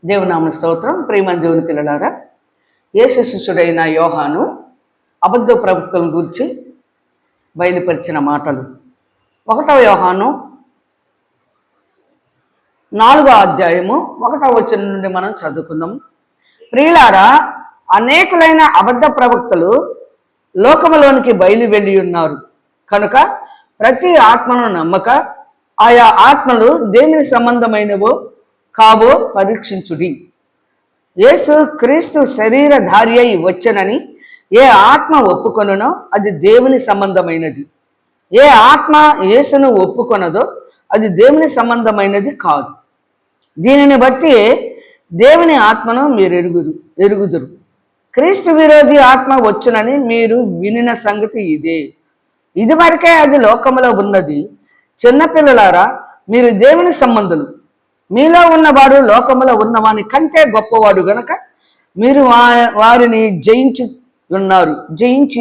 దేవునామ స్తోత్రం. ప్రియమైన దేవుని పిల్లలారా, యేసు శిష్యుడైన యోహాను అబద్ధ ప్రవక్తలను గురించి బయలుపరిచిన మాటలు. 1వ యోహాను 4వ అధ్యాయము 1వ వచనం నుండి మనం చదువుకుందాం. ప్రియులారా, అనేకులైన అబద్ధ ప్రవక్తలు లోకములోనికి బయలువెళ్ళి ఉన్నారు కనుక ప్రతి ఆత్మను నమ్మక ఆయా ఆత్మలు దేవుని సంబంధమైనవో కావో పరీక్షించుడి. యేసు క్రీస్తు శరీరధారి అయి వచ్చనని ఏ ఆత్మ ఒప్పుకొనునో అది దేవుని సంబంధమైనది. ఏ ఆత్మ యేసును ఒప్పుకొనదో అది దేవుని సంబంధమైనది కాదు. దీనిని బట్టి దేవుని ఆత్మను మీరు ఎరుగుదురు. క్రీస్తు విరోధి ఆత్మ వచ్చునని మీరు వినిన సంగతి ఇదే. ఇదివరకే అది లోకములో ఉన్నది. చిన్నపిల్లలారా, మీరు దేవుని సంబంధులు. మీలో ఉన్నవాడు లోకములో ఉన్నవాని కంటే గొప్పవాడు గనక మీరు వారిని జయించి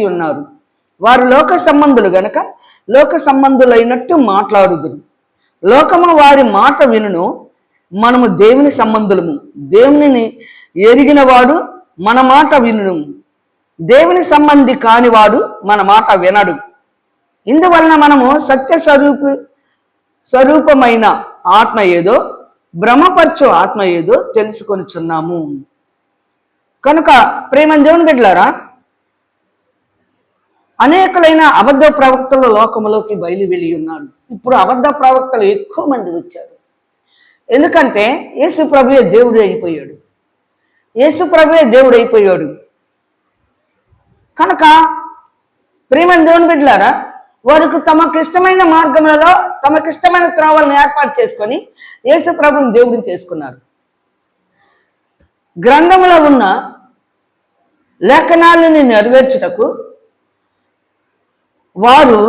ఉన్నారు. వారు లోక సంబంధులు గనక లోక సంబంధులైనట్టు మాట్లాడుదురు. లోకము వారి మాట వినును, మనము దేవుని సంబంధులము. దేవునిని ఎరిగినవాడు మన మాట వినును. దేవుని సంబంధి కానివాడు మన మాట వినడు. ఇందువలన మనము సత్య స్వరూపమైన ఆత్మ ఏదో, భ్రమపరచు ఆత్మ ఏదో తెలుసుకొనిచున్నాము. కనుక ప్రేమ దేవుని బిడ్డలారా, అనేకులైన అబద్ధ ప్రవక్తలు లోకములోకి బయలువెళ్ళి ఉన్నారు. ఇప్పుడు అబద్ధ ప్రవక్తలు ఎక్కువ మంది వచ్చారు. ఎందుకంటే యేసు ప్రభువే దేవుడు అయిపోయాడు. కనుక ప్రేమ దేవుని బిడ్డలారా, వారికి తమకిష్టమైన మార్గములలో తమకిష్టమైన త్రోవలను ఏర్పాటు చేసుకొని యేసు ప్రభుని దేవుడిని చేసుకున్నారు. గ్రంథములో ఉన్న లేఖనాలని నెరవేర్చుటకు వారు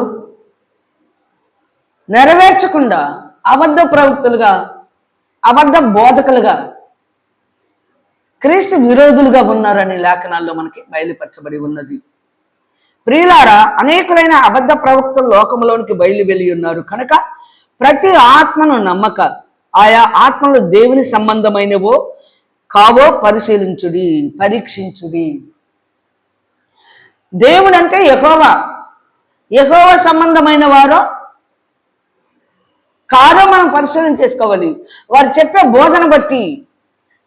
నెరవేర్చకుండా అబద్ధ ప్రవక్తలుగా, అబద్ధ బోధకులుగా, క్రీస్తు విరోధులుగా ఉన్నారని లేఖనాల్లో మనకి బయలుపరచబడి ఉన్నది. ప్రియులారా, అనేకులైన అబద్ధ ప్రవక్తలు లోకంలోనికి బయలువెళ్ళి ఉన్నారు కనుక ప్రతి ఆత్మను నమ్మక ఆయా ఆత్మలు దేవుని సంబంధమైనవో కావో పరీక్షించుడి. దేవుడు అంటే యెహోవా సంబంధమైన వారో కాదో మనం పరిశీలన చేసుకోవాలి. వారు చెప్పే బోధన బట్టి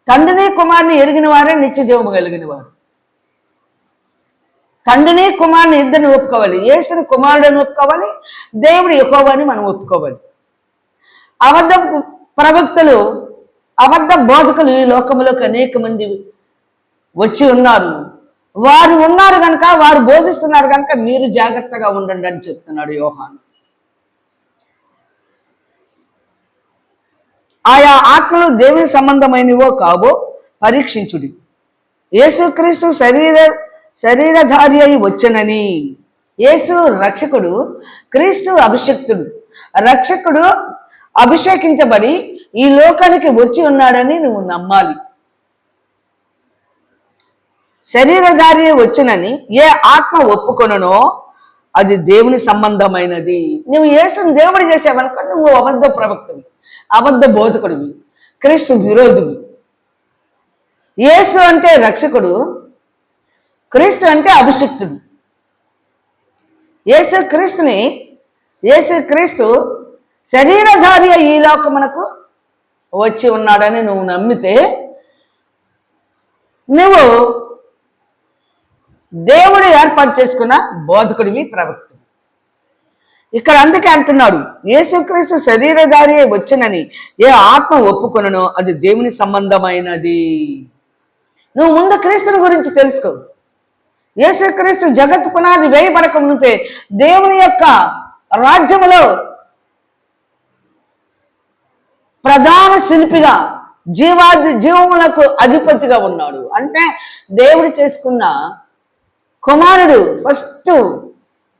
తండ్రిని కుమారుని ఎరిగిన వారే నిత్య జీవము కలిగిన వారు. తండ్రిని కుమారుని ఇద్దరిని ఒప్పుకోవాలి. యేసుని కుమారుడిని ఒప్పుకోవాలి, దేవుడు యెహోవాని మనం ఒప్పుకోవాలి. అబద్ధ ప్రవక్తలు, అబద్ధ బోధకులు ఈ లోకంలోకి అనేక మంది వచ్చి ఉన్నారు. వారు ఉన్నారు కనుక, వారు బోధిస్తున్నారు కనుక మీరు జాగ్రత్తగా ఉండండి అని చెప్తున్నాడు యోహాను. ఆయా ఆత్మలు దేవుని సంబంధమైనవో కావో పరీక్షించుడి. యేసుక్రీస్తు శరీరధారి అయి వచ్చనని. యేసు రక్షకుడు, క్రీస్తు అభిషక్తుడు. రక్షకుడు అభిషేకించబడి ఈ లోకానికి వచ్చి ఉన్నాడని నువ్వు నమ్మాలి. శరీరధారి వచ్చునని ఏ ఆత్మ ఒప్పుకొనునో అది దేవుని సంబంధమైనది. నువ్వు యేసుని దేవుడు చేసావనుకో నువ్వు అబద్ధ ప్రవక్తవి, అబద్ధ బోధకుడివి, క్రీస్తు విరోధువి. యేసు అంటే రక్షకుడు, క్రీస్తు అంటే అభిషిక్తుడు. యేసుక్రీస్తు శరీరధారి ఈ లోకమునకు వచ్చి ఉన్నాడని నువ్వు నమ్మితే నువ్వు దేవుడు ఏర్పాటు చేసుకున్న బోధకుడివి, ప్రవక్తుడు. ఇక్కడ అందుకే అంటున్నాడు, యేసుక్రీస్తు శరీరధారి వచ్చునని ఏ ఆత్మ ఒప్పుకొనునో అది దేవుని సంబంధమైనది. నువ్వు ముందు క్రీస్తుని గురించి తెలుసుకో. యేసుక్రీస్తు జగత్ పునాది వేయబడక మునిపే దేవుని యొక్క రాజ్యములో ప్రధాన శిల్పిగా, జీవములకు అధిపతిగా ఉన్నాడు. అంటే దేవుడు చేసుకున్న కుమారుడు ఫస్ట్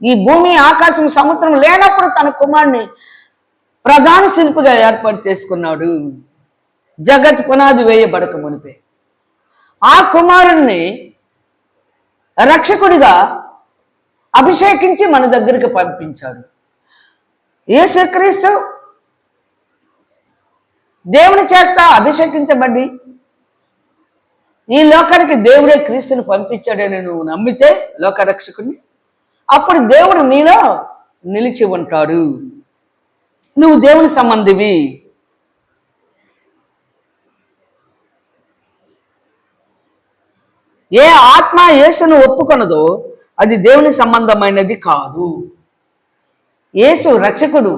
ఈ భూమి, ఆకాశం, సముద్రం లేనప్పుడు తన కుమారుని ప్రధాన శిల్పిగా ఏర్పాటు చేసుకున్నాడు జగత్ పునాది వేయబడక మునిపే. ఆ కుమారుణ్ణి రక్షకుడిగా అభిషేకించి మన దగ్గరికి పంపించాడు. యేసుక్రీస్తు దేవుని చేత అభిషేకించబడి ఈ లోకానికి దేవుడే క్రీస్తుని పంపించాడని నువ్వు నమ్మితే లోకరక్షకుని, అప్పుడు దేవుడు నీలో నిలిచి ఉంటాడు. నువ్వు దేవుని సంబంధివి. ఏ ఆత్మ యేసును ఒప్పుకొనదో అది దేవుని సంబంధమైనది కాదు. యేసు రక్షకుడు,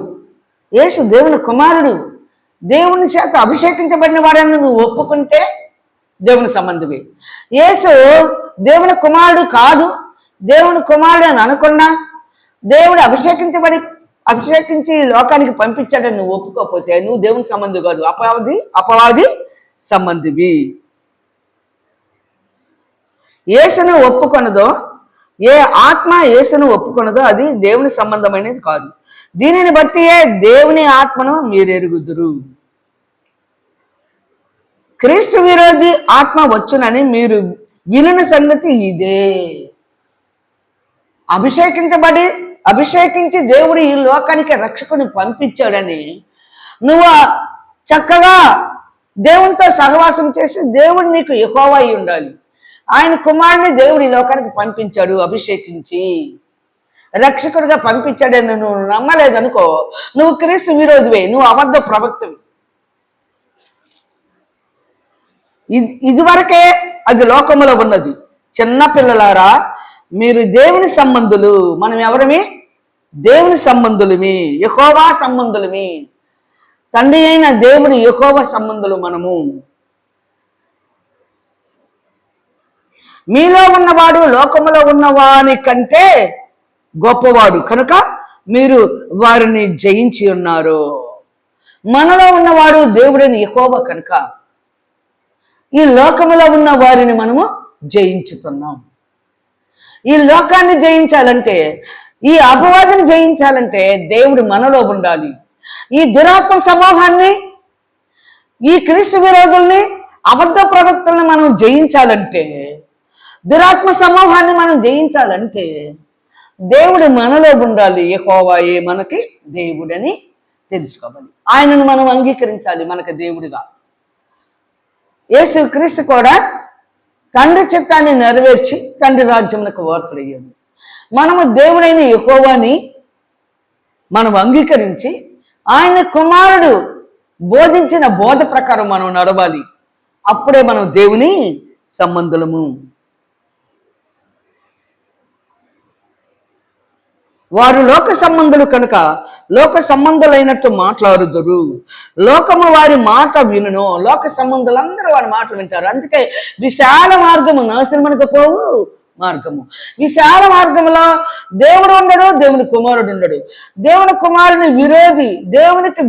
యేసు దేవుని కుమారుడు, దేవుని చేత అభిషేకించబడిన వాడని నువ్వు ఒప్పుకుంటే దేవుని సంబంధమే. యేసు దేవుని కుమారుడు కాదు, దేవుని కుమారుడు అని అనుకున్నా, దేవుడు అభిషేకించి లోకానికి పంపించాడని నువ్వు ఒప్పుకోకపోతే నువ్వు దేవుని సంబంధి కాదు, అపవాది సంబంధివి. యేసును ఒప్పుకొనదో, ఏ ఆత్మ యేసును ఒప్పుకొనదో అది దేవుని సంబంధమైనది కాదు. దీనిని బట్టియే దేవుని ఆత్మను మీరెరుగుదురు. క్రీస్తు విరోధి ఆత్మ వచ్చునని మీరు వినిన సంగతి ఇదే. అభిషేకించి దేవుడు ఈ లోకానికి రక్షకుని పంపించాడని నువ్వు చక్కగా దేవునితో సహవాసం చేసి దేవుడు నీకు యెహోవా అయి ఉండాలి. ఆయన కుమారుని దేవుడు ఈ లోకానికి పంపించాడు, అభిషేకించి రక్షకుడిగా పంపించాడని నువ్వు నమ్మలేదనుకో, నువ్వు క్రీస్తు విరోధివే, నువ్వు అబద్ధ ప్రవక్తవి. ఇదివరకే అది లోకములో ఉన్నది. చిన్న పిల్లలారా, మీరు దేవుని సంబంధులు. మనం ఎవరమి? దేవుని సంబంధులమి, యెహోవా సంబంధులమి. తండ్రి అయిన దేవుడు యెహోవా సంబంధులు మనము. మీలో ఉన్నవాడు లోకములో ఉన్నవాని కంటే గొప్పవాడు కనుక మీరు వారిని జయించి ఉన్నారు. మనలో ఉన్నవాడు దేవుడైన యెహోవా కనుక ఈ లోకములో ఉన్న వారిని మనము జయించుతున్నాం. ఈ లోకాన్ని జయించాలంటే, ఈ అపవాదిని జయించాలంటే దేవుడు మనలో ఉండాలి. ఈ దురాత్మ సమూహాన్ని, ఈ క్రీస్తు విరోధుల్ని, అబద్ధ ప్రవక్తల్ని మనం జయించాలంటే, దురాత్మ సమూహాన్ని మనం జయించాలంటే దేవుడు మనలో ఉండాలి. యెహోవాయే మనకి దేవుడని తెలుసుకోవాలి. ఆయనను మనం అంగీకరించాలి మనకి దేవుడిగా. యేసు క్రీస్తు కూడా తండ్రి చిత్తాన్ని నెరవేర్చి తండ్రి రాజ్యమునకు వారసుడయ్యాడు. మనము దేవుడైన యెహోవాని మనం అంగీకరించి ఆయన కుమారుడు బోధించిన బోధ ప్రకారం మనం నడవాలి. అప్పుడే మనం దేవుని సంబంధులము. వారు లోక సంబంధులు కనుక లోక సంబంధులైనట్టు మాట్లాడుదురు. లోకము వారి మాట వినును. లోక సంబంధులందరూ వారి మాటలు వింటారు. అందుకే విశాల మార్గము నాశనమునకు పోవు మార్గము. విశాల మార్గములో దేవుడు ఉండడు, దేవుని కుమారుడు ఉండడు. దేవుని కుమారుని విరోధి, దేవునికి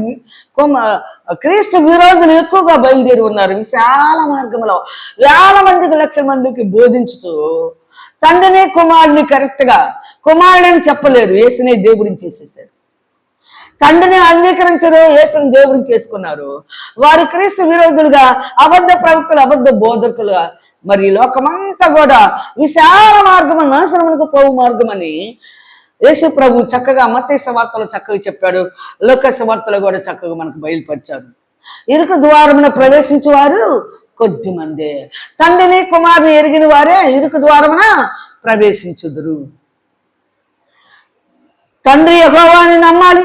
క్రీస్తు విరోధులు ఎక్కువగా బయలుదేరి ఉన్నారు. విశాల మార్గంలో వేల మందికి, లక్షల మందికి బోధించుతూ తండ్రిని కుమారుని కరెక్ట్గా కుమారుడని చెప్పలేరు, యేసునే దేవుడిని చేసేసారు. తండ్రిని అంగీకరించరు, యేసుని దేవుడిని చేసుకున్నారు. వారు క్రీస్తు విరోధులుగా, అబద్ధ ప్రవక్తలు, అబద్ధ బోధకులుగా మరి లోకమంతా కూడా విశాల మార్గము నాశనమునకు పోవు మార్గం అని యేసు ప్రభు చక్కగా మత్తయి సువార్తలో చక్కగా చెప్పాడు. లోక సువార్తలో కూడా చక్కగా మనకు బయలుపరిచారు. ఇరుకు ద్వారమున ప్రవేశించేవారు కొద్ది మందే, తండ్రిని కుమారుని ఎరిగిన వారే ఇరుకు ద్వారమున ప్రవేశించుదురు. తండ్రి యెహోవాని నమ్మాలి.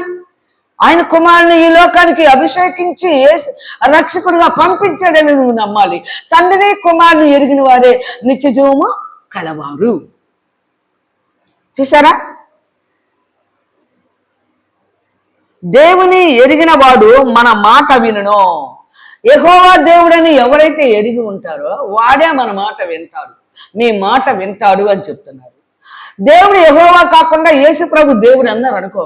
ఆయన కుమారుని ఈ లోకానికి అభిషేకించి రక్షకుడిగా పంపించాడని నువ్వు నమ్మాలి. తండ్రిని కుమారుని ఎరిగిన వారే నిత్యజీవము కలవారు. చూసారా? దేవుని ఎరిగిన వాడు మన మాట వినును. యెహోవా దేవుడని ఎవరైతే ఎరిగి ఉంటారో వాడే మన మాట వింటాడు. నీ మాట వింటాడు అని చెప్తున్నారు. దేవుడు యెహోవా కాకుండా యేసు ప్రభు దేవుడు అన్నారు అనుకో,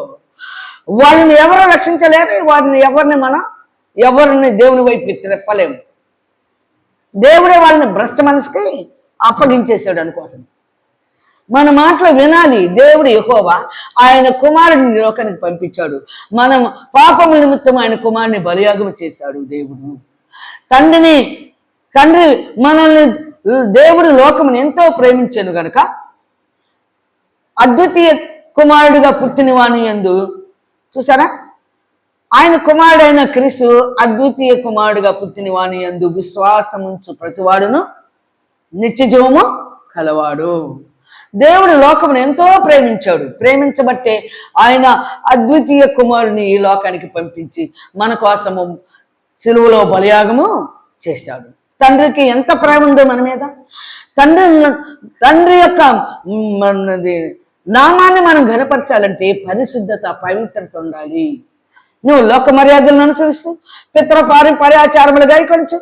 వాళ్ళని ఎవరు రక్షించలేరు. ఎవరిని దేవుని వైపుకి తిప్పలేము. దేవుడే వాళ్ళని భ్రష్ట మనసుకి అప్పగించేశాడు అనుకోవటం. మన మాటలు వినాలి. దేవుడు యెహోవా ఆయన కుమారుడిని లోకానికి పంపించాడు. మనం పాపముల నిమిత్తం ఆయన కుమారుని బలియాగం చేశాడు. తండ్రి మనల్ని దేవుడు లోకమును ఎంతో ప్రేమించాను గనుక అద్వితీయ కుమారుడిగా పుట్టిన వాని యందు, చూసారా, ఆయన కుమారుడైన క్రీస్తు అద్వితీయ కుమారుడిగా పుట్టిన వాని యందు విశ్వాసముంచు ప్రతివాడును నిత్య జీవము కలవాడు. దేవుడు లోకమును ఎంతో ప్రేమించాడు. ప్రేమించబట్టే ఆయన అద్వితీయ కుమారుని ఈ లోకానికి పంపించి మన కోసము సిలువలో బలియాగము చేశాడు. తండ్రికి ఎంత ప్రేమ ఉందో మన మీద. తండ్రి యొక్క నామాన్ని మనం ఘనపరచాలంటే పరిశుద్ధత, పవిత్రత ఉండాలి. నువ్వు లోక మర్యాదలను అనుసరిస్తూ పితృపారంపర్యాచారములు గాయకొనచ్చు,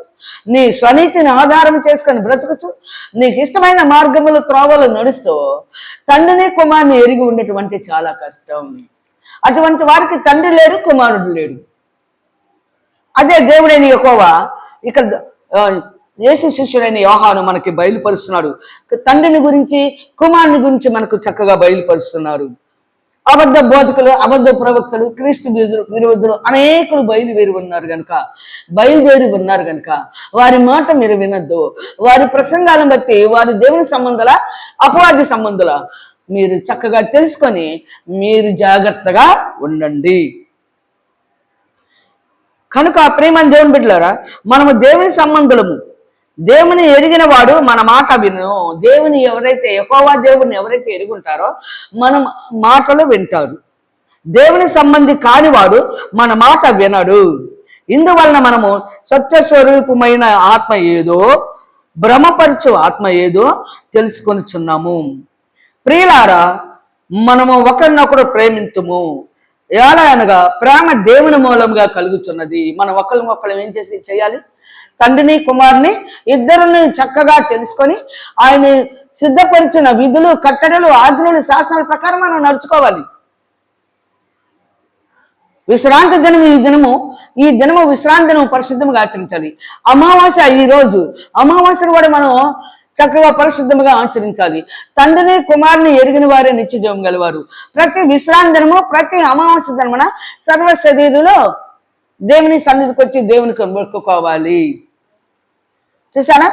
నీ స్వనీతిని ఆధారం చేసుకొని బ్రతుకుచు, నీకు ఇష్టమైన మార్గములు త్రోవలు నడుస్తూ తండ్రిని కుమారుని ఎరిగి ఉండేటువంటి చాలా కష్టం. అటువంటి వారికి తండ్రి లేడు, కుమారుడు లేడు. అదే దేవుడైన యెహోవా ఇక్కడ యేసు శిష్యుడైన యోహాను మనకి బయలుపరుస్తున్నాడు. తండ్రిని గురించి, కుమారుని గురించి మనకు చక్కగా బయలుపరుస్తున్నారు. అబద్ధ బోధకులు, అబద్ధ ప్రవక్తలు, క్రీస్తు విరోధులు అనేకులు బయలుదేరి ఉన్నారు గనుక వారి మాట మీరు వినొద్దు. వారి ప్రసంగాలను బట్టి వారి దేవుని సంబంధాల, అపవాది సంబంధాల మీరు చక్కగా తెలుసుకొని మీరు జాగ్రత్తగా ఉండండి. కనుక ప్రేమని దేవుని బిడ్డలారా, మనము దేవుని సంబంధులము. దేవుని ఎరిగిన వాడు మన మాట విను. దేవుని ఎవరైతే, యెహోవా దేవుని ఎవరైతే ఎరుగుంటారో మన మాటలు వింటారు. దేవుని సంబంధి కానివాడు మన మాట వినడు. ఇందువలన మనము సత్యస్వరూపమైన ఆత్మ ఏదో, భ్రమపరచు ఆత్మ ఏదో తెలుసుకొనిచున్నాము. ప్రియులారా, మనము ఒకరినొకరు ప్రేమింతుము. ఎలా అనగా ప్రేమ దేవుని మూలంగా కలుగుతున్నది. మనం ఒకళ్ళని ఏం చేయాలి? తండ్రిని కుమారుని ఇద్దరిని చక్కగా తెలుసుకొని ఆయన సిద్ధపరిచిన విధులు, కట్టడలు, ఆజ్ఞలు, శాసనాల ప్రకారం మనం నడుచుకోవాలి. విశ్రాంతి దినం ఈ దినము విశ్రాంతి దినం పరిశుద్ధంగా ఆచరించాలి. అమావాస్య ఈ రోజు, అమావాస్యను కూడా మనం చక్కగా పరిశుద్ధంగా ఆచరించాలి. తండ్రిని కుమారుని ఎరిగిన వారే నిత్య జీవం గలవారు. ప్రతి విశ్రాంతి దినము, ప్రతి అమావాస్య దినమున సర్వ శరీరులో దేవుని సన్నిధికి వచ్చి దేవునికి మొక్కుకోవాలి. చూసారా?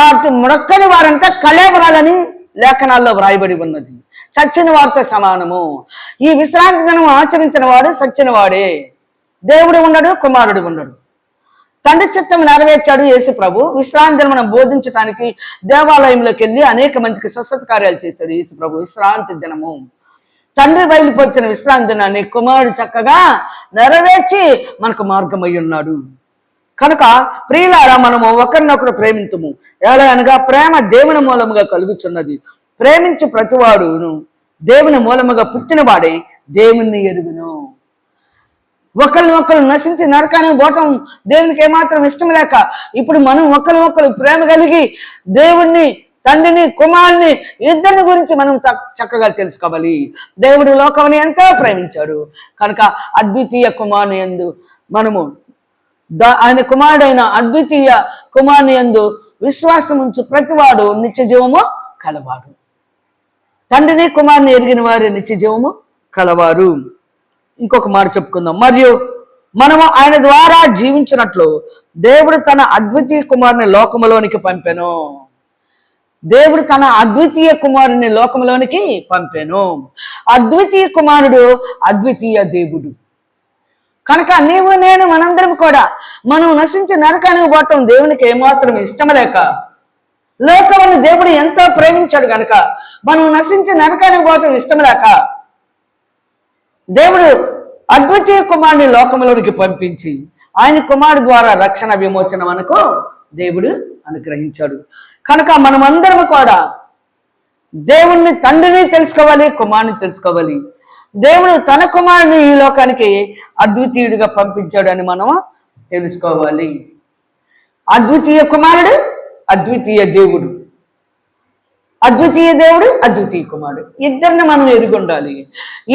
అటు మొక్కని వారంతా కళేబరాలని లేఖనాల్లో వ్రాయబడి ఉన్నది. చచ్చిన వారితో సమానము. ఈ విశ్రాంతి దినం ఆచరించిన వాడు చచ్చిన వాడే. దేవుడు ఉండడు, కుమారుడు ఉండడు. తండ్రి చిత్తం నెరవేర్చాడు యేసు ప్రభు. విశ్రాంతి దినం మనం బోధించడానికి దేవాలయంలోకి వెళ్ళి అనేక మందికి స్వస్థత కార్యాలు చేశాడు యేసు ప్రభు. విశ్రాంతి దినము, తండ్రి బయలుపరిచిన విశ్రాంతి దినాన్ని కుమారుడు చక్కగా నెరవేర్చి మనకు మార్గమై ఉన్నాడు. కనుక ప్రియులారా, మనము ఒకరినొకరు ప్రేమింతుము. ఎలా అనగా ప్రేమ దేవుని మూలముగా కలుగుతున్నది. ప్రేమించు ప్రతివాడును దేవుని మూలముగా పుట్టిన వాడే దేవుణ్ణి ఎరుగును. ఒకరినొకరు నశించి నరకానికి పోవటం దేవునికి ఏమాత్రం ఇష్టం లేక ఇప్పుడు మనం ఒకరినొకరు ప్రేమ కలిగి దేవుణ్ణి, తండ్రిని, కుమారుని ఇద్దరిని గురించి మనం చక్కగా తెలుసుకోవాలి. దేవుడు లోకముని ఎంతో ప్రేమించాడు కనుక అద్వితీయ కుమారుని యందు మనము ఆయన కుమారుడైన అద్వితీయ కుమారుని యందు విశ్వాసం ఉంచు ప్రతివాడు నిత్య జీవము కలవాడు. తండ్రిని కుమారుని ఎరిగిన వారి నిత్య జీవము కలవారు. ఇంకొక మాట చెప్పుకుందాం. మరియు మనము ఆయన ద్వారా జీవించినట్లు దేవుడు తన అద్వితీయ కుమారుని లోకములోనికి పంపెను. దేవుడు తన అద్వితీయ కుమారుని లోకంలోనికి పంపాను. అద్వితీయ కుమారుడు అద్వితీయ దేవుడు కనుక నీవు నేను మనందరం కూడా మనం నశించి నరకానికి పోవటం దేవునికి ఏమాత్రం ఇష్టం లేక, లోకమును దేవుడు ఎంతో ప్రేమించాడు కనుక మనం నశించి నరకానికి పోవటం ఇష్టం లేక దేవుడు అద్వితీయ కుమారుని లోకంలోనికి పంపించి ఆయన కుమారుడు ద్వారా రక్షణ విమోచన మనకు దేవుడు అనుగ్రహించాడు. కనుక మనమందరం కూడా దేవుణ్ణి, తండ్రిని తెలుసుకోవాలి, కుమారుని తెలుసుకోవాలి. దేవుడు తన కుమారుని ఈ లోకానికి అద్వితీయుడిగా పంపించాడని మనం తెలుసుకోవాలి. అద్వితీయ కుమారుడు, అద్వితీయ దేవుడు, అద్వితీయ దేవుడు, అద్వితీయ కుమారుడు ఇద్దరిని మనం ఎరుగుండాలి.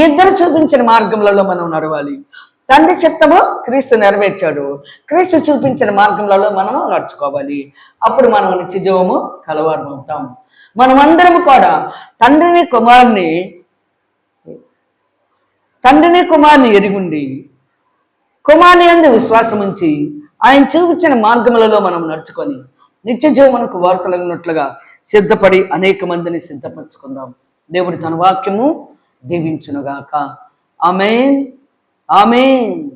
ఇద్దరు చూపించిన మార్గంలో మనం నడవాలి. తండ్రి చిత్తము క్రీస్తు నెరవేర్చాడు, క్రీస్తు చూపించిన మార్గంలో మనము నడుచుకోవాలి. అప్పుడు మనం నిత్య జీవము కలవారం అవుతాం. మనమందరం కూడా తండ్రిని కుమారుని ఎరుగుండి కుమారుని యందు విశ్వాసం ఉంచి ఆయన చూపించిన మార్గములలో మనం నడుచుకొని నిత్య జీవమునకు వారసులైనట్లుగా సిద్ధపడి అనేక మందిని సిద్ధపరచుకుందాం. దేవుడు తన వాక్యము దీవించునుగాక. ఆమేన్, ఆమేన్.